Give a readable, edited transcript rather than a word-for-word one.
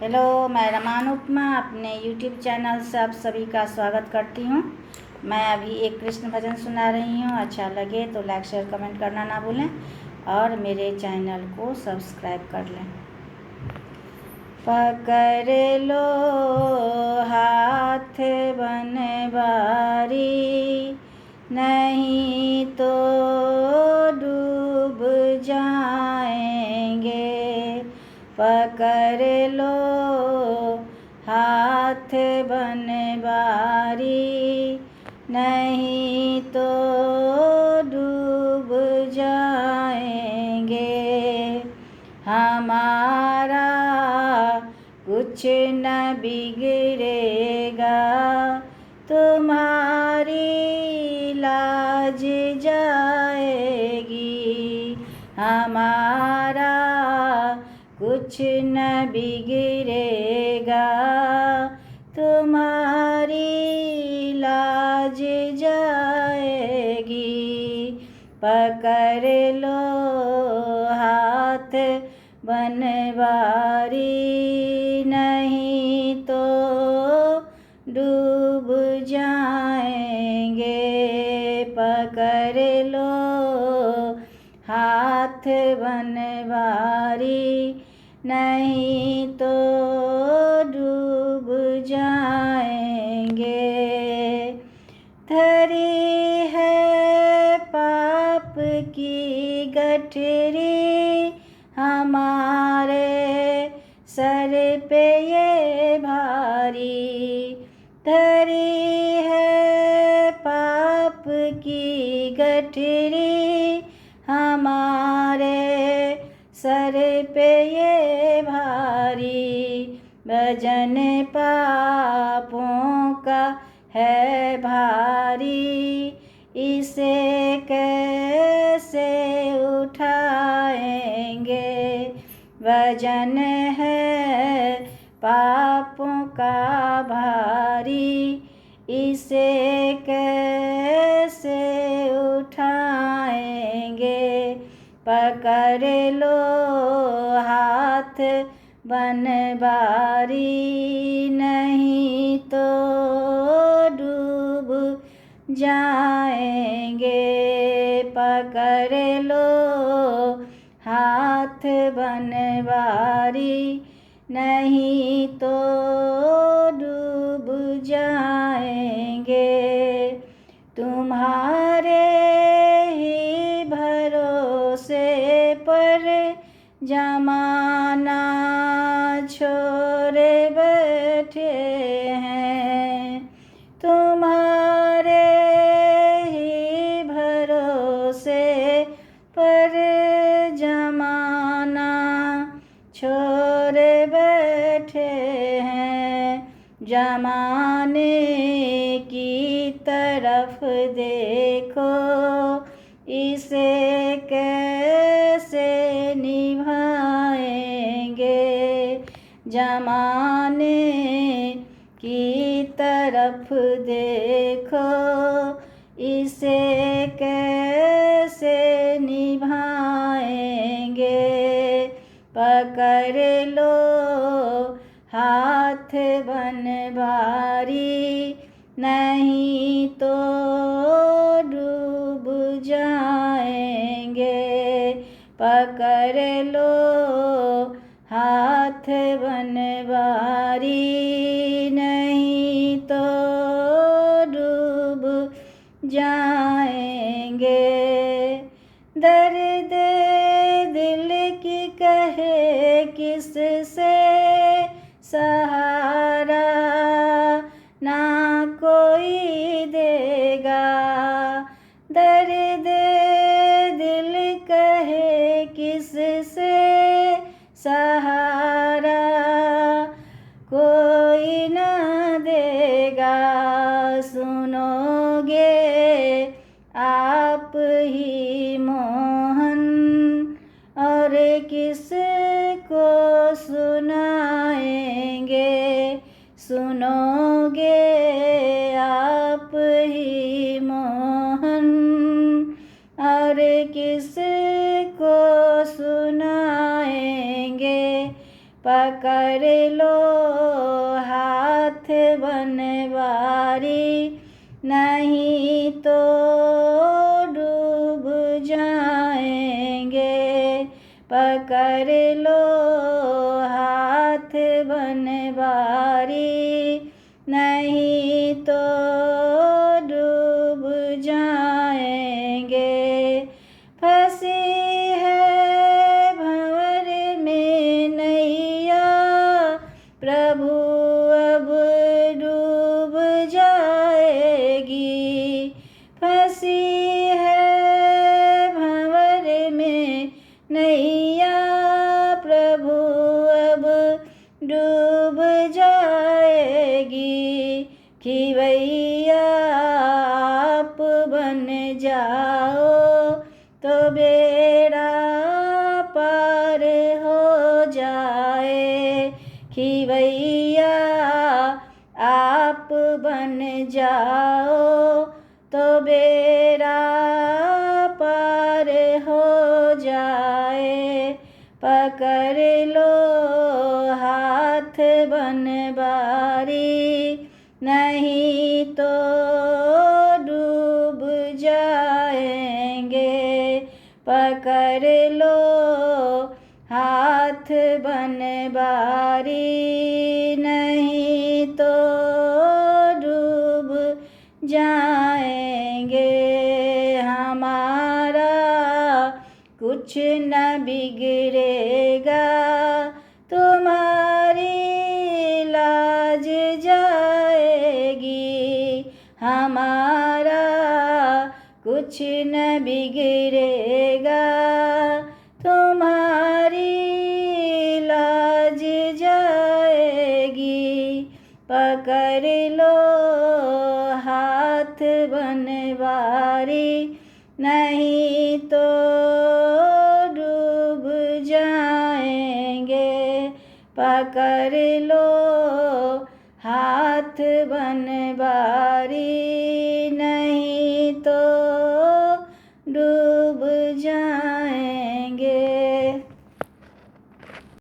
Hello, मैं रमान उपमा अपने YouTube channel से आप सभी का स्वागत करती हूँ। मैं अभी एक कृष्ण भजन सुना रही हूँ। अच्छा लगे तो लाइक शेयर कमेंट करना ना भूलें और मेरे चैनल को सब्सक्राइब कर लें। पकड़ लो हाथ बनवारी, नहीं तो डूब जाएंगे। पकड़ लो हाथ बनवारी, नहीं तो डूब जाएंगे। हमारा कुछ न बिगड़ेगा, तुम्हारी लाज जाएगी। हमारा कुछ न बिगड़ेगा, तुम्हारी लाज जाएगी। पकड़ लो हाथ बनवारी, नहीं तो डूब जाएंगे। पकड़ लो हाथ बनवारी, नहीं तो डूब जाएंगे। धरी है पाप की गठरी, हमारे सर पे ये भारी। धरी है पाप की गठरी, हमारे सर पे ये भारी। वजन पापों का है भारी, इसे कैसे उठाएंगे। वजन है पापों का भारी, इसे कैसे उठाएंगे। पकड़ लो हाथ बनवारी, नहीं तो डूब जाएंगे। पकड़ लो हाथ बनवारी, नहीं तो डूब जाएंगे। तुम्हारे ही भरोसे पर जमाना छोड़े बैठे हैं। तुम्हारे ही भरोसे पर जमाना छोड़े बैठे हैं। जमाने की तरफ देखो, इसे कैसे निभाएंगे। जमाने की तरफ देखो, इसे कैसे निभाएंगे। पकड़ लो हाथ बनवारी, नहीं तो डूब जाएंगे। पकड़ लो हाथ बनवारी, नहीं तो डूब जाएंगे। दर्द दिल की कहे किससे सहारा, ना कोई देगा। दर्द दिल कहे किससे सहारा, कोई ना देगा। सुनोगे आप ही मोहन, और किसको सुनाएंगे। सुनोगे आप ही मोहन, और किसको सुनाएंगे। पकड़ लो हाथ बनवारी, नहीं तो डूब जाएंगे। पकड़ लो हाथ बनवारी, नहीं तो डूब जाएंगे। फंसी है भंवर में नैया, प्रभु अब डूब जाएगी। फंसी है भंवर में नैया, प्रभु अब डूब जाएगी। खिवैया आप बन जाओ तो बेड़ा पार हो जाए। खिवैया आप बन जाओ तो बेड़ा पार हो जाए। पकड़ लो हाथ बनवारी, नहीं तो डूब जाएंगे। पकड़ लो हाथ बनवारी, नहीं तो डूब जाएंगे। हमारा कुछ न बिगड़ेगा, तुम्हारी लाज जाएगी। हमारा कुछ न बिगड़ेगा, तुम्हारी लाज जाएगी। पकड़ लो हाथ बनवारी, नहीं तो डूब जाएंगे। पकड़ लो हाथ बनवारी, नहीं